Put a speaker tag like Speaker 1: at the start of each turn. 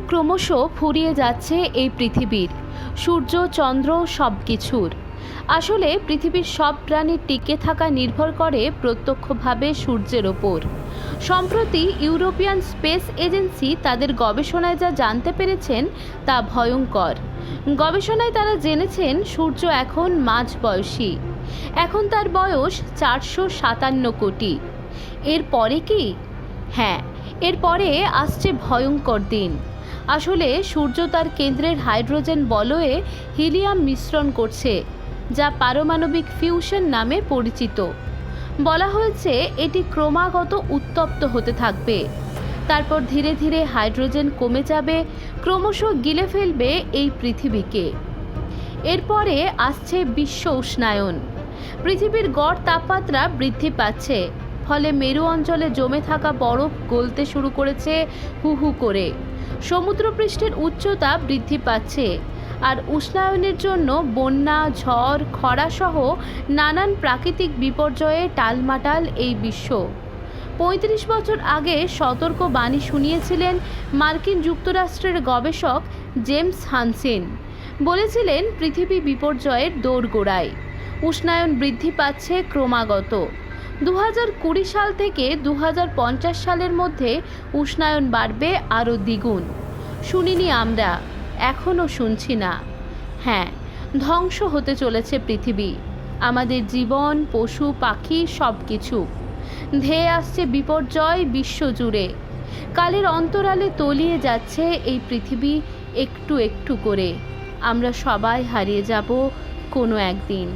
Speaker 1: ক্রমশ ফুরিয়ে যাচ্ছে এই পৃথিবীর, সূর্য চন্দ্র সব কিছুর। আসলে পৃথিবীর সব প্রাণীর টিকে থাকা নির্ভর করে প্রত্যক্ষভাবে সূর্যের ওপর। সম্প্রতি ইউরোপিয়ান স্পেস এজেন্সি তাদের গবেষণায় যা জানতে পেরেছেন তা ভয়ঙ্কর। গবেষণায় তারা জেনেছেন সূর্য এখন মাঝবয়সী। এখন তার বয়স 457 কোটি। এরপরে কি? হ্যাঁ, এরপরে আসছে ভয়ঙ্কর দিন। আসলে সূর্য তার কেন্দ্রের হাইড্রোজেন বলয়ে হিলিয়াম মিশ্রণ করছে, যা পারমাণবিক ফিউশন নামে পরিচিত। বলা হয়েছে এটি ক্রমাগত উত্তপ্ত হতে থাকবে। তারপর ধীরে ধীরে হাইড্রোজেন কমে যাবে, ক্রমশ গিলে ফেলবে এই পৃথিবীকে। এরপরে আসছে বিশ্ব উষ্ণায়ন। পৃথিবীর গড় তাপমাত্রা বৃদ্ধি পাচ্ছে, ফলে মেরু অঞ্চলে জমে থাকা বরফ গলতে শুরু করেছে হু হু করে। সমুদ্রপৃষ্ঠের উচ্চতা বৃদ্ধি পাচ্ছে, আর উষ্ণায়নের জন্য বন্যা, ঝড়, খরাসহ নানান প্রাকৃতিক বিপর্যয়ে টালমাটাল এই বিশ্ব। ৩৫ বছর আগে সতর্ক বাণী শুনিয়েছিলেন মার্কিন যুক্তরাষ্ট্রের গবেষক জেমস হানসেন। বলেছিলেন পৃথিবী বিপর্যয়ের দোরগোড়ায়, উষ্ণায়ন বৃদ্ধি পাচ্ছে ক্রমাগত। 2020 সাল থেকে 2050 সালের মধ্যে উষ্ণায়ন বাড়বে আরও দ্বিগুণ। শুনিনি আমরা, এখনও শুনছি না। হ্যাঁ, ধ্বংস হতে চলেছে পৃথিবী, আমাদের জীবন, পশু পাখি সব কিছু। ধেয়ে আসছে বিপর্যয় বিশ্বজুড়ে। কালের অন্তরালে তলিয়ে যাচ্ছে এই পৃথিবী একটু একটু করে। আমরা সবাই হারিয়ে যাব কোনো একদিন।